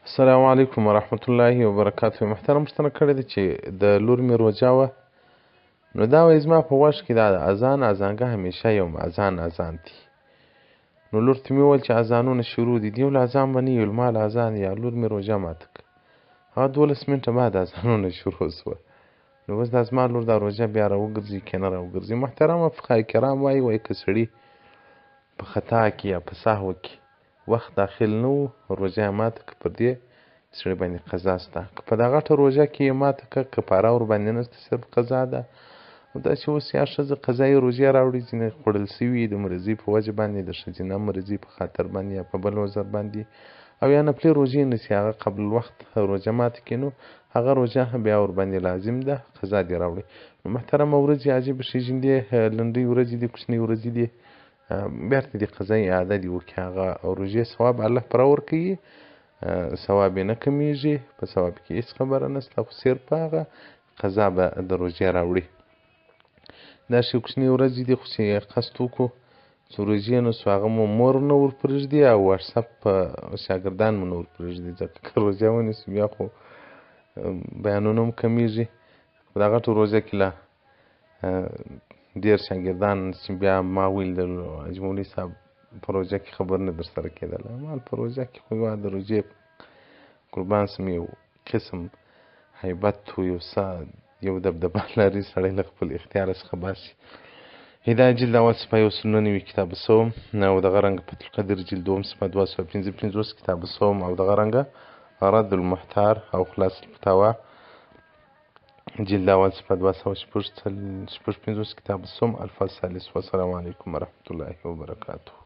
السلام علیکم ورحمت الله وبرکاته. محترم پوښتنه کړې ده چې د لور مې روژه وه، نو دا وایي زما په غوږ کې دا د اذانګه همیشه یو اذان دي. نو لور ته مې وویل چې اذانونه شروع دي، یو له اذان به نه یو ما له اذان یا لور مې روژه ماته کړه. هغه 12 منټه بعد اذانونه شروع سوه. نو اوس دا زما لور دا روژه بیا راوګرځي که نه راوګرځي. محترمه فقهای کرام وایي که سړي په خطا کې یا په سهو کې وخت داخل نه و، روژه یې ماته که پر دې سړي باندې قضا سته. که په دا غټه روژه کې یې ماته که کفاره ورباندې نسته، صرف قضا ده. او داسې اوس یا ښځه قضایي روژې راوړي، ځینې خوړل سوي د مرضي په وجه باندې، د ښځینه مرضي په خاطر باندې یا په بل عذر باندې، او یا نفلي روژې نیسي، هغه قبل الوخت روژه ماته کړي، نو هغه روژه بیا ورباندې لازم ده، قضا دې راوړي. نو محترمه ورځې عجیبه ښېګڼدې لنډۍ ورځې دي، کوچنۍ ورځې دي، بیرته دې قضایي اعاده دې وکړي. هغه روژې ثواب الله پوره ورکوي، ثواب یې نه کمیږي، په ثواب کې هېڅ خبره نشته، خو صرف په هغه قضا به د روژې راوړي. دا ښې کوچنۍ ورځې دي، خو چې قصد وکړو چې روژې نسو، هغه مو مور نه ورپرېږدي او واټساپ شاګردان مو نه ورپرېږدي، ځکه که روژه ونیسو بیا خو بیانونه هم کمیږي. په دا غټو روژه کې لا ډېر شاګردان چې بیا ما ویل د حاجي مولوي صاحب په روژه کې خبر نه در سره کېدله. مال په روژه کې خو د روژې قربان سم یو قسم هیبت و، یو دبدبه لري، سړی له خپل اختیاره څخه باسي. هدایت جلد اول صفحه 199 کتاب الصوم، او دغه رنګه فتح القدر جلد دوم صفحه 255 کتاب الصوم، او دغه رنګه رد المحتار او خلاص الفتاوی جلد اول صفحه 256 کتاب الصوم الفصل الثالث. والسلام علیکم ورحمة الله وبرکاته.